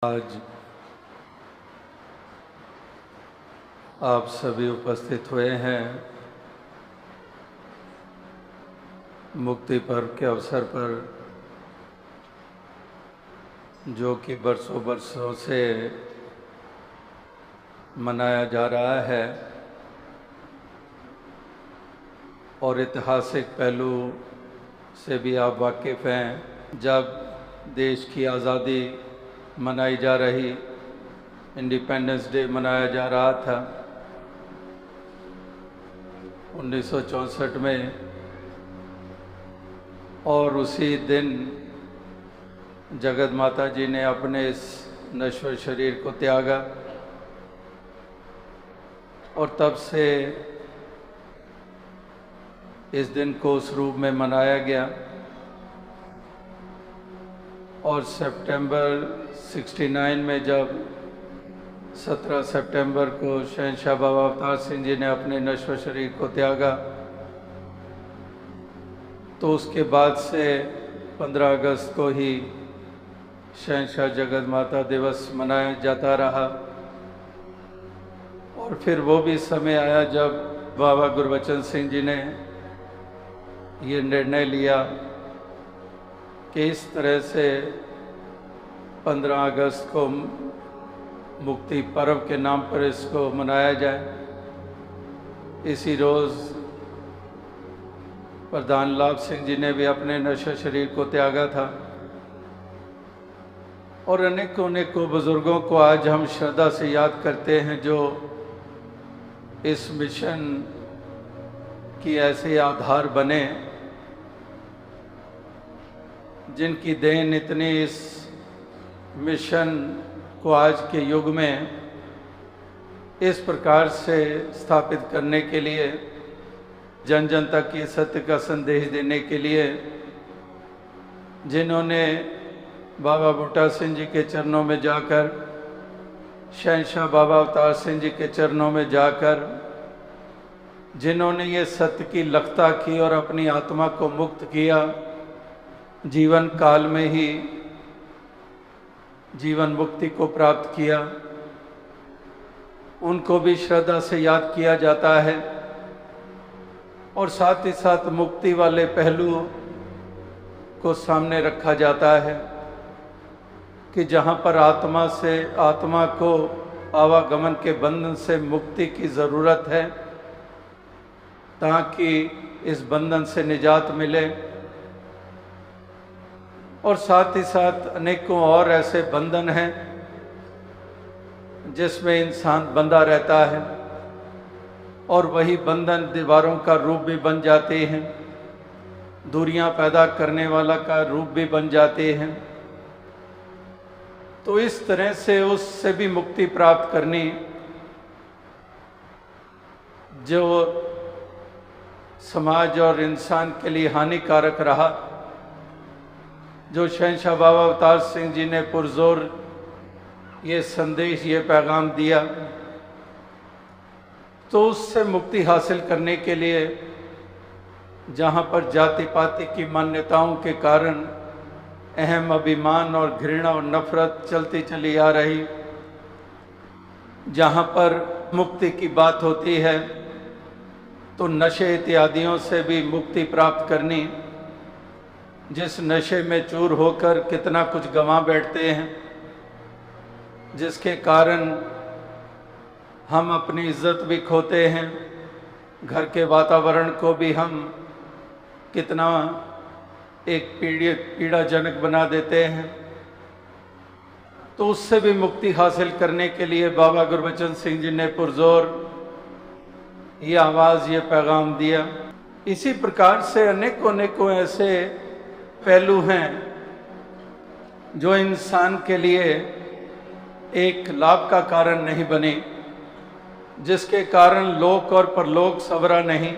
आज आप सभी उपस्थित हुए हैं मुक्ति पर्व के अवसर पर, जो कि बरसों बरसों से मनाया जा रहा है और ऐतिहासिक पहलू से भी आप वाकिफ़ हैं। जब देश की आज़ादी मनाई जा रही, इंडिपेंडेंस डे मनाया जा रहा था 1964 में, और उसी दिन जगत माता जी ने अपने इस नश्वर शरीर को त्यागा और तब से इस दिन को उस रूप में मनाया गया। और सितंबर 69 में जब 17 सितंबर को शहंशाह बाबा अवतार सिंह जी ने अपने नश्वर शरीर को त्यागा, तो उसके बाद से 15 अगस्त को ही शहंशाह जगत माता दिवस मनाया जाता रहा। और फिर वो भी समय आया जब बाबा गुरबचन सिंह जी ने ये निर्णय लिया कि इस तरह से 15 अगस्त को मुक्ति पर्व के नाम पर इसको मनाया जाए। इसी रोज़ प्रधान लाभ सिंह जी ने भी अपने नश्वर शरीर को त्यागा था। और अनेकों अनेकों बुज़ुर्गों को आज हम श्रद्धा से याद करते हैं, जो इस मिशन की ऐसे आधार बने, जिनकी देन इतनी इस मिशन को आज के युग में इस प्रकार से स्थापित करने के लिए, जन जन तक ये सत्य का संदेश देने के लिए, जिन्होंने बाबा बूटा सिंह जी के चरणों में जाकर, शहंशाह बाबा अवतार सिंह जी के चरणों में जाकर, जिन्होंने ये सत्य की लखता की और अपनी आत्मा को मुक्त किया, जीवन काल में ही जीवन मुक्ति को प्राप्त किया, उनको भी श्रद्धा से याद किया जाता है। और साथ ही साथ मुक्ति वाले पहलू को सामने रखा जाता है कि जहाँ पर आत्मा को आवागमन के बंधन से मुक्ति की ज़रूरत है, ताकि इस बंधन से निजात मिले। और साथ ही साथ अनेकों और ऐसे बंधन हैं जिसमें इंसान बंधा रहता है, और वही बंधन दीवारों का रूप भी बन जाते हैं, दूरियां पैदा करने वाला का रूप भी बन जाते हैं। तो इस तरह से उससे भी मुक्ति प्राप्त करनी, जो समाज और इंसान के लिए हानिकारक रहा, जो शहंशाह बाबा अवतार सिंह जी ने पुरजोर ये संदेश, ये पैगाम दिया, तो उससे मुक्ति हासिल करने के लिए, जहाँ पर जाति पाति की मान्यताओं के कारण अहम अभिमान और घृणा और नफरत चलती चली आ रही, जहाँ पर मुक्ति की बात होती है तो नशे इत्यादियों से भी मुक्ति प्राप्त करनी, जिस नशे में चूर होकर कितना कुछ गंवा बैठते हैं, जिसके कारण हम अपनी इज्जत भी खोते हैं, घर के वातावरण को भी हम कितना एक पीड़ाजनक बना देते हैं। तो उससे भी मुक्ति हासिल करने के लिए बाबा गुरबचन सिंह जी ने पुरजोर ये आवाज़, ये पैगाम दिया। इसी प्रकार से अनेकों अनेकों ऐसे पहलू हैं जो इंसान के लिए एक लाभ का कारण नहीं बने, जिसके कारण लोक और परलोक संवरा नहीं।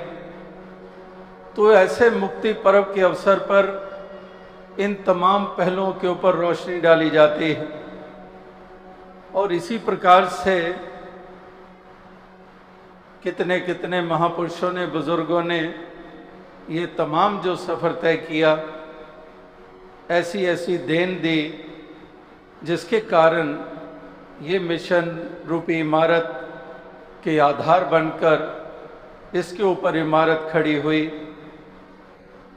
तो ऐसे मुक्ति पर्व के अवसर पर इन तमाम पहलुओं के ऊपर रोशनी डाली जाती है। और इसी प्रकार से कितने कितने महापुरुषों ने, बुजुर्गों ने ये तमाम जो सफ़र तय किया, ऐसी ऐसी देन दी जिसके कारण ये मिशन रूपी इमारत के आधार बनकर इसके ऊपर इमारत खड़ी हुई।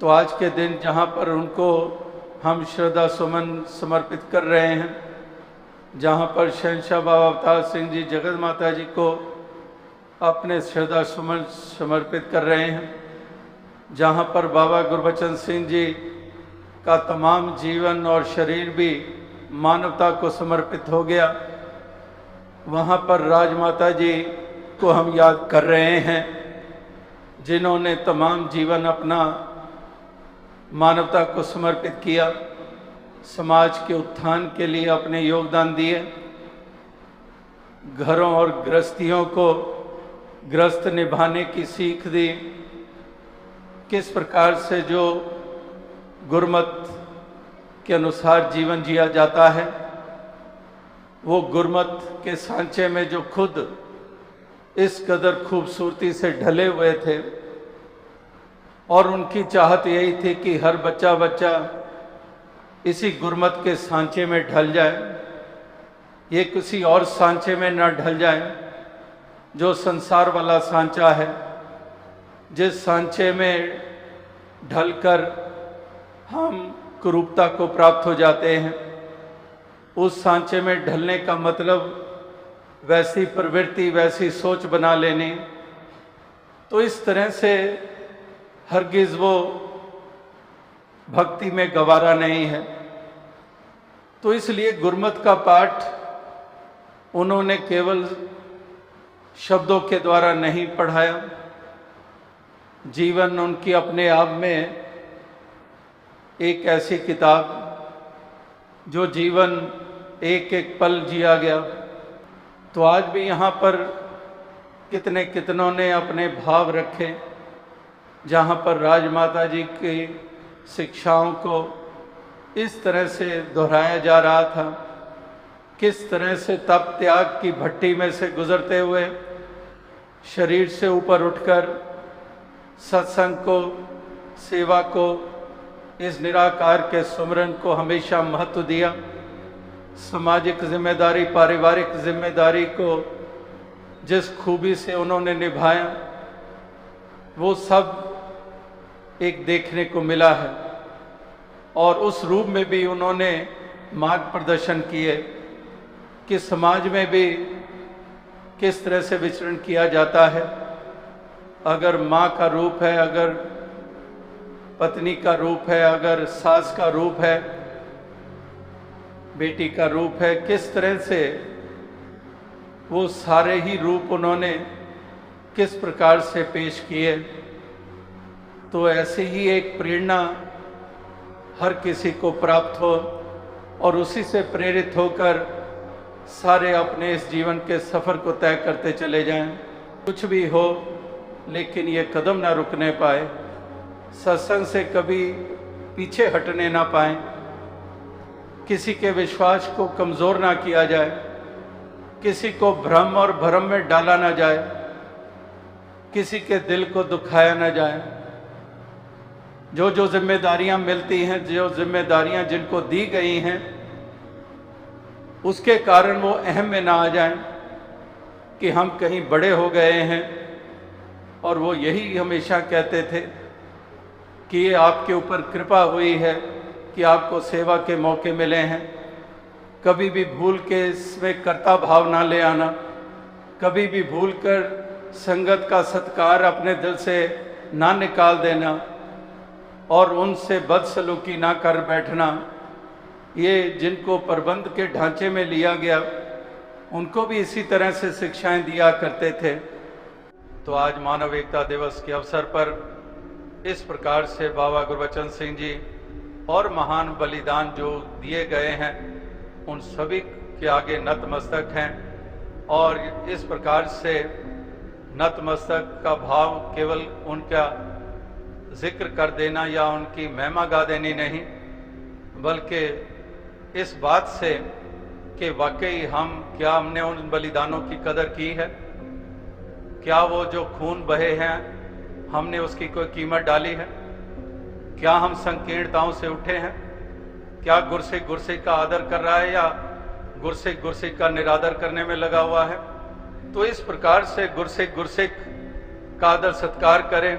तो आज के दिन जहाँ पर उनको हम श्रद्धा सुमन समर्पित कर रहे हैं, जहाँ पर शहंशाह बाबा अवतार सिंह जी जगत माता जी को अपने श्रद्धा सुमन समर्पित कर रहे हैं, जहाँ पर बाबा गुरबचन सिंह जी का तमाम जीवन और शरीर भी मानवता को समर्पित हो गया, वहाँ पर राजमाता जी को हम याद कर रहे हैं, जिन्होंने तमाम जीवन अपना मानवता को समर्पित किया, समाज के उत्थान के लिए अपने योगदान दिए, घरों और गृहस्थियों को गृहस्थ निभाने की सीख दी, किस प्रकार से जो गुरमत के अनुसार जीवन जिया जाता है, वो गुरमत के सांचे में जो खुद इस कदर खूबसूरती से ढले हुए थे और उनकी चाहत यही थी कि हर बच्चा बच्चा इसी गुरमत के सांचे में ढल जाए, ये किसी और सांचे में न ढल जाए जो संसार वाला सांचा है, जिस सांचे में ढलकर हम कुरूपता को प्राप्त हो जाते हैं। उस सांचे में ढलने का मतलब वैसी प्रवृत्ति, वैसी सोच बना लेनी। तो इस तरह से हरगिज वो भक्ति में गवारा नहीं है। तो इसलिए गुरमत का पाठ उन्होंने केवल शब्दों के द्वारा नहीं पढ़ाया, जीवन उनकी अपने आप में एक ऐसी किताब जो जीवन एक एक पल जिया गया। तो आज भी यहाँ पर कितनों ने अपने भाव रखे, जहाँ पर राजमाता जी की शिक्षाओं को इस तरह से दोहराया जा रहा था, किस तरह से तप त्याग की भट्टी में से गुजरते हुए शरीर से ऊपर उठकर सत्संग को, सेवा को, इस निराकार के सुमरन को हमेशा महत्व दिया। सामाजिक जिम्मेदारी, पारिवारिक जिम्मेदारी को जिस खूबी से उन्होंने निभाया, वो सब एक देखने को मिला है। और उस रूप में भी उन्होंने मार्ग प्रदर्शन किए कि समाज में भी किस तरह से विचरण किया जाता है। अगर माँ का रूप है, अगर पत्नी का रूप है, अगर सास का रूप है, बेटी का रूप है, किस तरह से वो सारे ही रूप उन्होंने किस प्रकार से पेश किए। तो ऐसे ही एक प्रेरणा हर किसी को प्राप्त हो और उसी से प्रेरित होकर सारे अपने इस जीवन के सफ़र को तय करते चले जाएं। कुछ भी हो लेकिन ये कदम ना रुकने पाए, सत्संग से कभी पीछे हटने ना पाए, किसी के विश्वास को कमज़ोर ना किया जाए, किसी को भ्रम और भरम में डाला ना जाए, किसी के दिल को दुखाया ना जाए। जो जो जिम्मेदारियां मिलती हैं, जो जिम्मेदारियां जिनको दी गई हैं, उसके कारण वो अहम में ना आ जाएं कि हम कहीं बड़े हो गए हैं। और वो यही हमेशा कहते थे कि ये आपके ऊपर कृपा हुई है कि आपको सेवा के मौके मिले हैं। कभी भी भूल के इसमें कर्ता भाव ना ले आना, कभी भी भूल कर संगत का सत्कार अपने दिल से ना निकाल देना और उनसे बदसलूकी ना कर बैठना। ये जिनको प्रबंध के ढांचे में लिया गया, उनको भी इसी तरह से शिक्षाएं दिया करते थे। तो आज मानव एकता दिवस के अवसर पर इस प्रकार से बाबा गुरबचन सिंह जी और महान बलिदान जो दिए गए हैं, उन सभी के आगे नतमस्तक हैं। और इस प्रकार से नतमस्तक का भाव केवल उनका जिक्र कर देना या उनकी महिमा गा देनी नहीं, बल्कि इस बात से कि वाकई क्या हमने उन बलिदानों की कदर की है, क्या वो जो खून बहे हैं हमने उसकी कोई कीमत डाली है, क्या हम संकीर्णताओं से उठे हैं, क्या गुरसे का आदर कर रहा है या गुरसिक गुरसिक का निरादर करने में लगा हुआ है। तो इस प्रकार से गुरसिक गुरसिक का आदर सत्कार करें,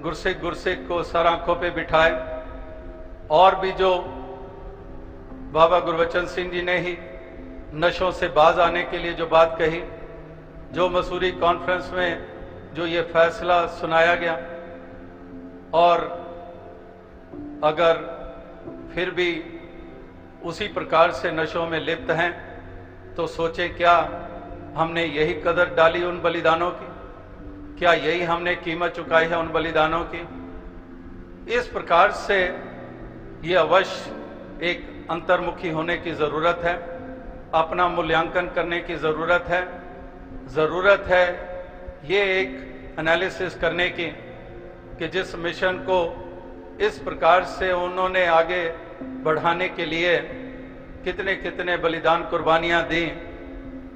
गुरसिक गुरसिक को सर आंखों पे बिठाए। और भी जो बाबा गुरबचन सिंह जी ने ही नशों से बाज आने के लिए जो बात कही, जो मसूरी कॉन्फ्रेंस में जो ये फैसला सुनाया गया, और अगर फिर भी उसी प्रकार से नशों में लिप्त हैं तो सोचें क्या हमने यही कदर डाली उन बलिदानों की, क्या यही हमने कीमत चुकाई है उन बलिदानों की। इस प्रकार से ये अवश्य एक अंतर्मुखी होने की ज़रूरत है, अपना मूल्यांकन करने की ज़रूरत है ये एक एनालिसिस करने की कि जिस मिशन को इस प्रकार से उन्होंने आगे बढ़ाने के लिए कितने कितने बलिदान कुर्बानियां दी,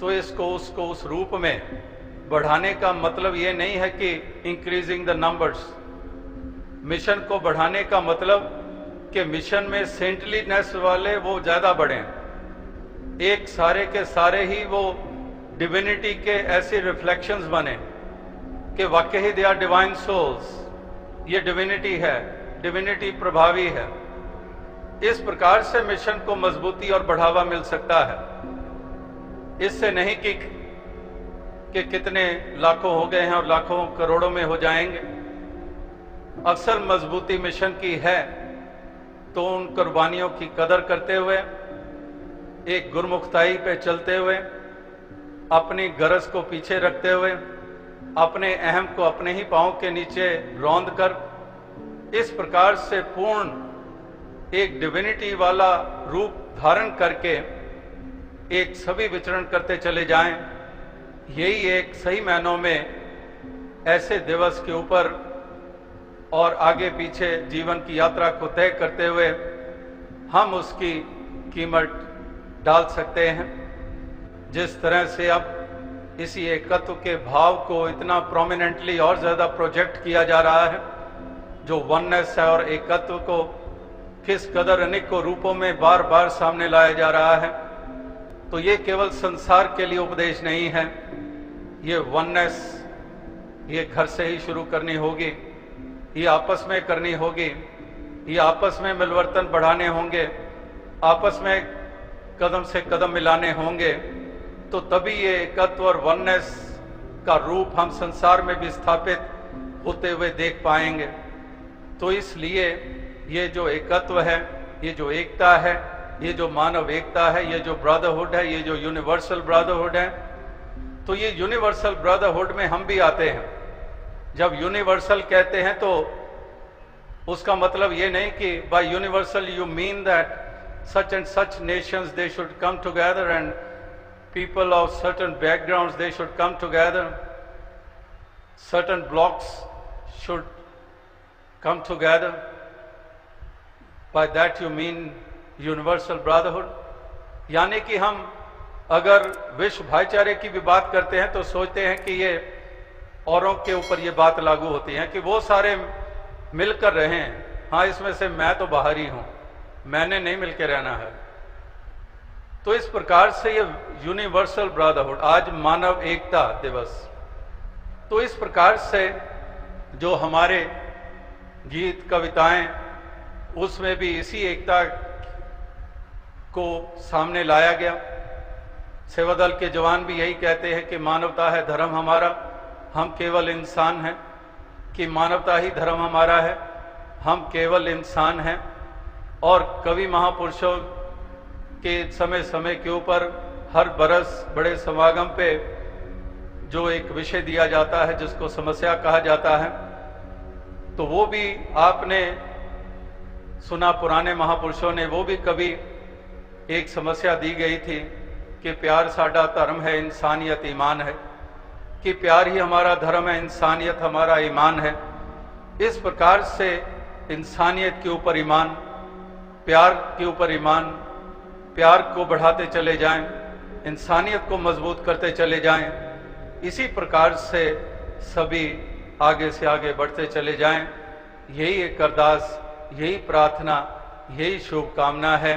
तो इसको उसको उस रूप में बढ़ाने का मतलब ये नहीं है कि इंक्रीजिंग द नंबर्स। मिशन को बढ़ाने का मतलब कि मिशन में सेंटलीनेस वाले वो ज्यादा बढ़े, एक सारे के सारे ही वो डिविनिटी के ऐसे रिफ्लेक्शंस बने कि वाकई दे आर डिवाइन सोल्स, ये डिविनिटी है, डिविनिटी प्रभावी है। इस प्रकार से मिशन को मजबूती और बढ़ावा मिल सकता है। इससे नहीं कि कितने लाखों हो गए हैं और लाखों करोड़ों में हो जाएंगे। अक्सर मजबूती मिशन की है तो उन कुर्बानियों की कदर करते हुए, एक गुरमुखताई पे चलते हुए, अपनी गरज को पीछे रखते हुए, अपने अहम को अपने ही पांव के नीचे रौंद कर, इस प्रकार से पूर्ण एक डिविनिटी वाला रूप धारण करके एक सभी विचरण करते चले जाएं। यही एक सही मायनों में ऐसे दिवस के ऊपर और आगे पीछे जीवन की यात्रा को तय करते हुए हम उसकी कीमत डाल सकते हैं। जिस तरह से अब इसी एकत्व के भाव को इतना प्रोमिनेंटली और ज्यादा प्रोजेक्ट किया जा रहा है, जो वननेस है और एकत्व को किस कदर अनेक रूपों में बार बार सामने लाया जा रहा है, तो ये केवल संसार के लिए उपदेश नहीं है। ये वननेस ये घर से ही शुरू करनी होगी, ये आपस में करनी होगी, ये आपस में मिलवर्तन बढ़ाने होंगे, आपस में कदम से कदम मिलाने होंगे, तो तभी ये एकत्व और वननेस का रूप हम संसार में भी स्थापित होते हुए देख पाएंगे। तो इसलिए ये जो एकत्व है, ये जो एकता है, ये जो मानव एकता है, ये जो ब्रदरहुड है, ये जो यूनिवर्सल ब्रदरहुड है, तो ये यूनिवर्सल ब्रदरहुड में हम भी आते हैं। जब यूनिवर्सल कहते हैं तो उसका मतलब ये नहीं कि bye universal you mean that such and such nations they should come together and people of certain backgrounds they should come together, certain blocks should come together. By that you mean universal brotherhood? यानी कि हम अगर विश्व भाईचारे की भी बात करते हैं तो सोचते हैं कि ये औरों के ऊपर ये बात लागू होती है कि वो सारे मिलकर रहें, हाँ इसमें से मैं तो बाहर ही हूं, मैंने नहीं मिलकर रहना है। तो इस प्रकार से ये यूनिवर्सल ब्रदरहुड, आज मानव एकता दिवस, तो इस प्रकार से जो हमारे गीत कविताएं उसमें भी इसी एकता को सामने लाया गया। सेवा दल के जवान भी यही कहते हैं कि मानवता है धर्म हमारा, हम केवल इंसान हैं, कि मानवता ही धर्म हमारा है, हम केवल इंसान हैं। और कवि महापुरुषों के समय समय के ऊपर हर बरस बड़े समागम पे जो एक विषय दिया जाता है जिसको समस्या कहा जाता है, तो वो भी आपने सुना, पुराने महापुरुषों ने वो भी कभी एक समस्या दी गई थी कि प्यार साडा धर्म है, इंसानियत ईमान है, कि प्यार ही हमारा धर्म है, इंसानियत हमारा ईमान है। इस प्रकार से इंसानियत के ऊपर ईमान, प्यार के ऊपर ईमान, प्यार को बढ़ाते चले जाएं, इंसानियत को मजबूत करते चले जाएं, इसी प्रकार से सभी आगे से आगे बढ़ते चले जाएं। यही एक अरदास, यही प्रार्थना, यही शुभकामना है।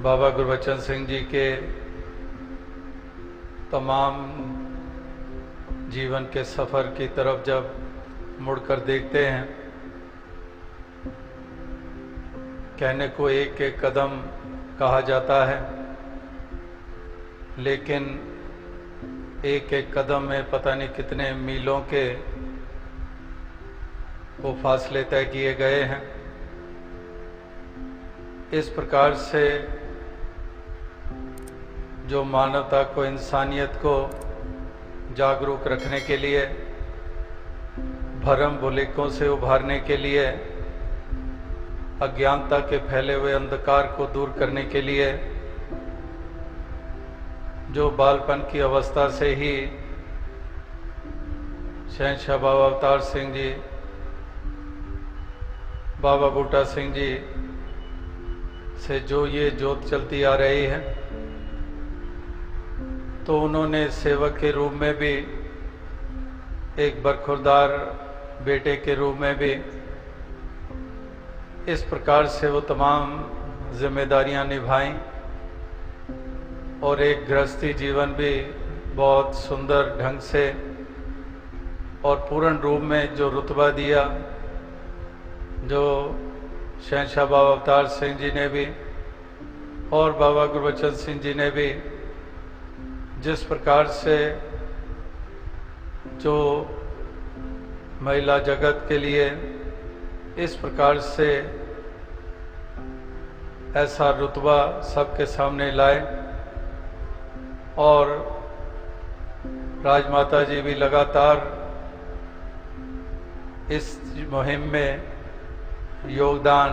बाबा गुरबचन सिंह जी के तमाम जीवन के सफ़र की तरफ जब मुड़कर देखते हैं, कहने को एक एक कदम कहा जाता है, लेकिन एक एक कदम में पता नहीं कितने मीलों के वो फासले तय किए गए हैं। इस प्रकार से जो मानवता को, इंसानियत को जागरूक रखने के लिए, भरम भुलिकों से उभारने के लिए, अज्ञानता के फैले हुए अंधकार को दूर करने के लिए, जो बालपन की अवस्था से ही शहंशाह बाबा अवतार सिंह जी, बाबा बूटा सिंह जी से जो ये जोत चलती आ रही है, तो उन्होंने सेवक के रूप में भी, एक बरखुरदार बेटे के रूप में भी इस प्रकार से वो तमाम जिम्मेदारियां निभाईं और एक गृहस्थी जीवन भी बहुत सुंदर ढंग से और पूर्ण रूप में जो रुतबा दिया, जो शहंशाह बाबा अवतार सिंह जी ने भी और बाबा गुरबचन सिंह जी ने भी जिस प्रकार से जो महिला जगत के लिए इस प्रकार से ऐसा रुतबा सबके सामने लाए, और राजमाता जी भी लगातार इस मुहिम में योगदान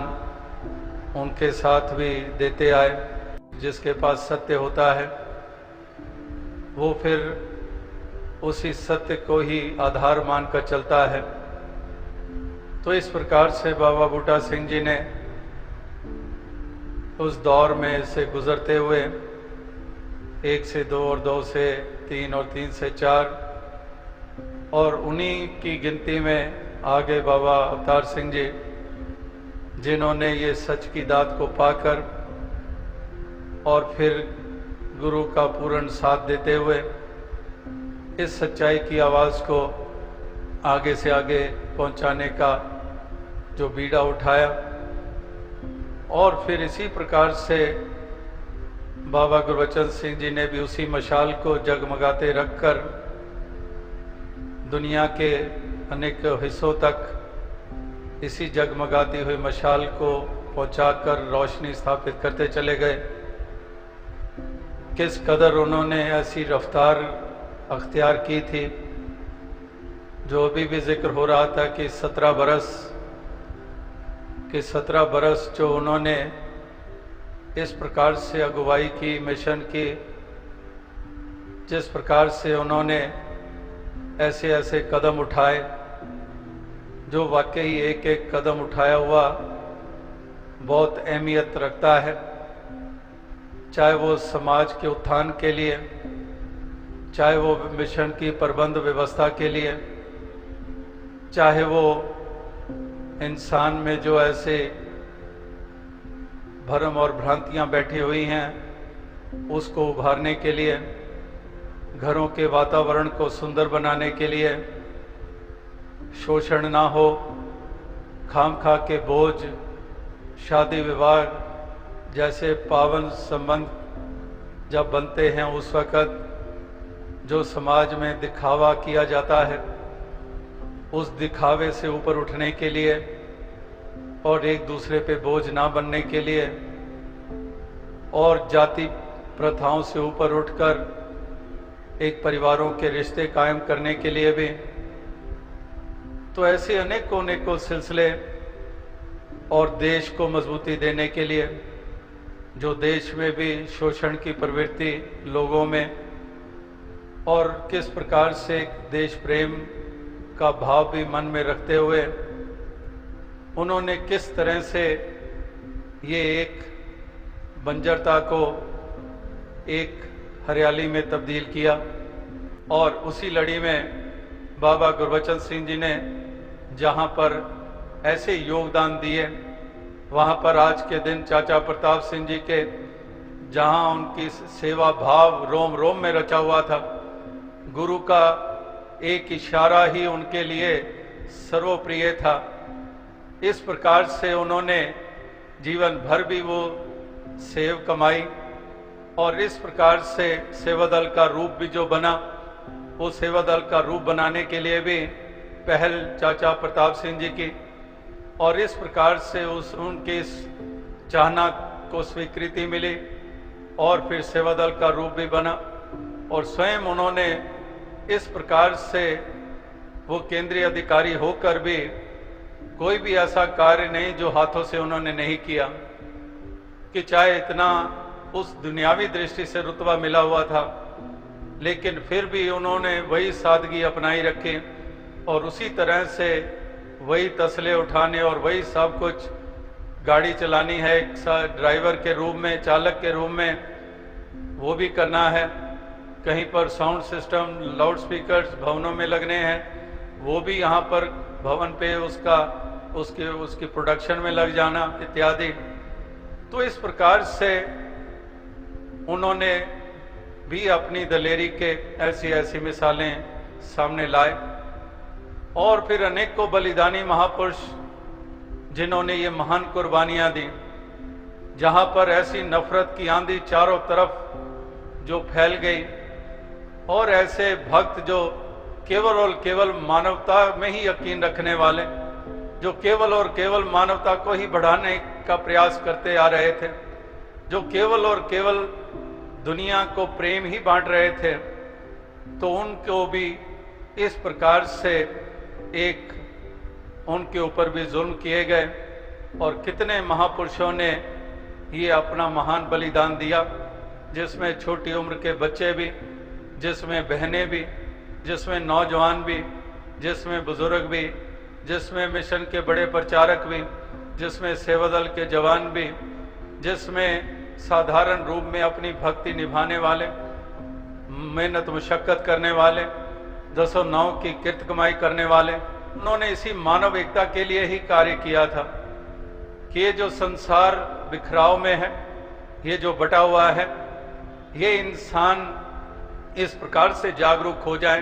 उनके साथ भी देते आए। जिसके पास सत्य होता है वो फिर उसी सत्य को ही आधार मानकर चलता है। तो इस प्रकार से बाबा बूटा सिंह जी ने उस दौर में से गुजरते हुए 1 से 2 और 2 से 3 और 3 से 4 और उन्हीं की गिनती में आगे बाबा अवतार सिंह जी, जिन्होंने ये सच की दात को पाकर और फिर गुरु का पूर्ण साथ देते हुए इस सच्चाई की आवाज़ को आगे से आगे पहुंचाने का जो बीड़ा उठाया, और फिर इसी प्रकार से बाबा गुरबचन सिंह जी ने भी उसी मशाल को जगमगाते रखकर दुनिया के अनेक हिस्सों तक इसी जगमगाती हुई मशाल को पहुंचाकर रोशनी स्थापित करते चले गए। किस कदर उन्होंने ऐसी रफ्तार अख्तियार की थी, जो अभी भी जिक्र हो रहा था कि 17 बरस जो उन्होंने इस प्रकार से अगुवाई की, मिशन की, जिस प्रकार से उन्होंने ऐसे ऐसे कदम उठाए, जो वाकई एक एक कदम उठाया हुआ बहुत अहमियत रखता है, चाहे वो समाज के उत्थान के लिए, चाहे वो मिशन की प्रबंध व्यवस्था के लिए, चाहे वो इंसान में जो ऐसे भरम और भ्रांतियां बैठी हुई हैं उसको उभारने के लिए, घरों के वातावरण को सुंदर बनाने के लिए, शोषण ना हो, खामखा के बोझ, शादी विवाह जैसे पावन संबंध जब बनते हैं उस वक़्त जो समाज में दिखावा किया जाता है, उस दिखावे से ऊपर उठने के लिए और एक दूसरे पे बोझ ना बनने के लिए और जाति प्रथाओं से ऊपर उठकर एक परिवारों के रिश्ते कायम करने के लिए भी, तो ऐसे अनेकों सिलसिले, और देश को मजबूती देने के लिए, जो देश में भी शोषण की प्रवृत्ति लोगों में और किस प्रकार से देश प्रेम का भाव भी मन में रखते हुए उन्होंने किस तरह से ये एक बंजरता को एक हरियाली में तब्दील किया, और उसी लड़ी में बाबा गुरबचन सिंह जी ने जहाँ पर ऐसे योगदान दिए, वहाँ पर आज के दिन चाचा प्रताप सिंह जी के जहाँ उनकी सेवा भाव रोम रोम में रचा हुआ था। गुरु का एक इशारा ही उनके लिए सर्वप्रिय था। इस प्रकार से उन्होंने जीवन भर भी वो सेव कमाई और इस प्रकार से सेवा दल का रूप भी जो बना, वो सेवा दल का रूप बनाने के लिए भी पहल चाचा प्रताप सिंह जी की और इस प्रकार से उनके इस चाहना को स्वीकृति मिली और फिर सेवा दल का रूप भी बना और स्वयं उन्होंने इस प्रकार से वो केंद्रीय अधिकारी होकर भी कोई भी ऐसा कार्य नहीं जो हाथों से उन्होंने नहीं किया, कि चाहे इतना उस दुनियावी दृष्टि से रुतबा मिला हुआ था लेकिन फिर भी उन्होंने वही सादगी अपनाई रखी और उसी तरह से वही तसले उठाने और वही सब कुछ गाड़ी चलानी है एक ड्राइवर के रूप में, चालक के रूप में, वो भी करना है। कहीं पर साउंड सिस्टम, लाउड स्पीकर्स भवनों में लगने हैं, वो भी यहाँ पर भवन पे उसकी प्रोडक्शन में लग जाना इत्यादि। तो इस प्रकार से उन्होंने भी अपनी दलेरी के ऐसी ऐसी मिसालें सामने लाए और फिर अनेकों बलिदानी महापुरुष जिन्होंने ये महान कुर्बानियां दी, जहां पर ऐसी नफरत की आंधी चारों तरफ जो फैल गई और ऐसे भक्त जो केवल और केवल मानवता में ही यकीन रखने वाले, जो केवल और केवल मानवता को ही बढ़ाने का प्रयास करते आ रहे थे, जो केवल और केवल दुनिया को प्रेम ही बांट रहे थे, तो उनको भी इस प्रकार से एक उनके ऊपर भी जुल्म किए गए और कितने महापुरुषों ने ये अपना महान बलिदान दिया, जिसमें छोटी उम्र के बच्चे भी, जिसमें बहनें भी, जिसमें नौजवान भी, जिसमें बुजुर्ग भी, जिसमें मिशन के बड़े प्रचारक भी, जिसमें सेवा दल के जवान भी, जिसमें साधारण रूप में अपनी भक्ति निभाने वाले, मेहनत मुशक्कत करने वाले, दसों नाव की किरत कमाई करने वाले, उन्होंने इसी मानव एकता के लिए ही कार्य किया था कि ये जो संसार बिखराव में है, ये जो बटा हुआ है, ये इंसान इस प्रकार से जागरूक हो जाए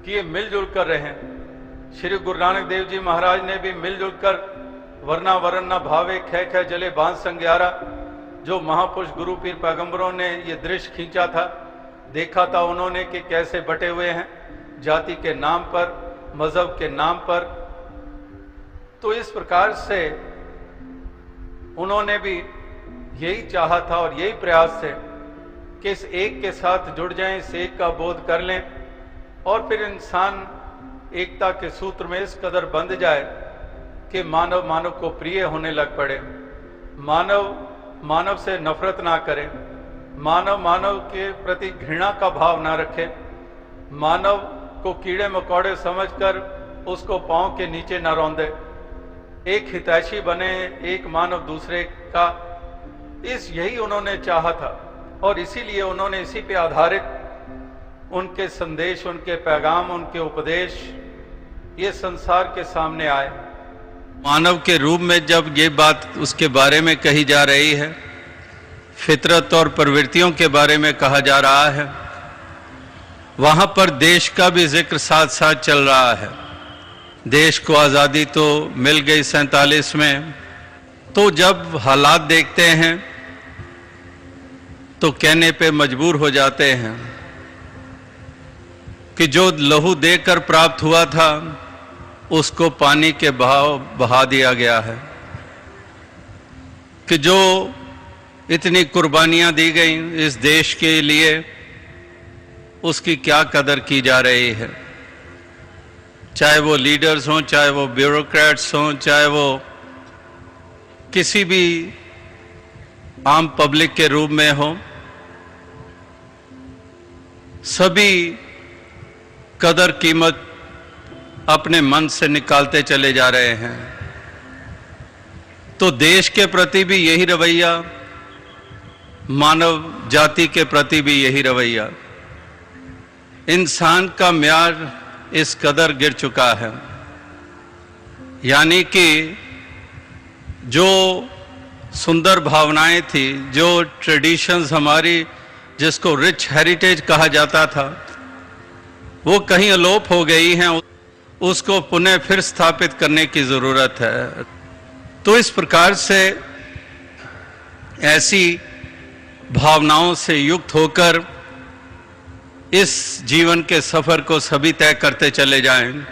कि ये मिलजुल कर रहें। श्री गुरु नानक देव जी महाराज ने भी मिलजुल कर वरना वरन न भावे खे खे जले बांध संग्यारा, जो महापुरुष गुरु पीर पैगंबरों ने ये दृश्य खींचा था, देखा था उन्होंने कि कैसे बटे हुए हैं जाति के नाम पर, मजहब के नाम पर। तो इस प्रकार से उन्होंने भी यही चाहा था और यही प्रयास थे कि इस एक के साथ जुड़ जाएं, इस एक का बोध कर लें और फिर इंसान एकता के सूत्र में इस कदर बंध जाए कि मानव मानव को प्रिय होने लग पड़े, मानव मानव से नफरत ना करे, मानव मानव के प्रति घृणा का भाव ना रखे, मानव को कीड़े मकोड़े समझकर उसको पांव के नीचे न रौंदे, एक हितैषी बने एक मानव दूसरे का। यही उन्होंने चाहा था और इसीलिए उन्होंने इसी पे आधारित उनके संदेश, उनके पैगाम, उनके उपदेश ये संसार के सामने आए। मानव के रूप में जब ये बात उसके बारे में कही जा रही है, फितरत और प्रवृत्तियों के बारे में कहा जा रहा है, वहां पर देश का भी जिक्र साथ साथ चल रहा है। देश को आज़ादी तो मिल गई 47 में, तो जब हालात देखते हैं तो कहने पे मजबूर हो जाते हैं कि जो लहू देकर प्राप्त हुआ था उसको पानी के बहाव बहा दिया गया है, कि जो इतनी कुर्बानियां दी गई इस देश के लिए उसकी क्या कदर की जा रही है। चाहे वो लीडर्स हों, चाहे वो ब्यूरोक्रेट्स हों, चाहे वो किसी भी आम पब्लिक के रूप में हो, सभी कदर कीमत अपने मन से निकालते चले जा रहे हैं। तो देश के प्रति भी यही रवैया, मानव जाति के प्रति भी यही रवैया। इंसान का म्यार इस कदर गिर चुका है, यानी कि जो सुंदर भावनाएं थी, जो ट्रेडिशंस हमारी, जिसको रिच हेरिटेज कहा जाता था, वो कहीं अलोप हो गई हैं। उसको पुनः फिर स्थापित करने की ज़रूरत है। तो इस प्रकार से ऐसी भावनाओं से युक्त होकर इस जीवन के सफ़र को सभी तय करते चले जाएं।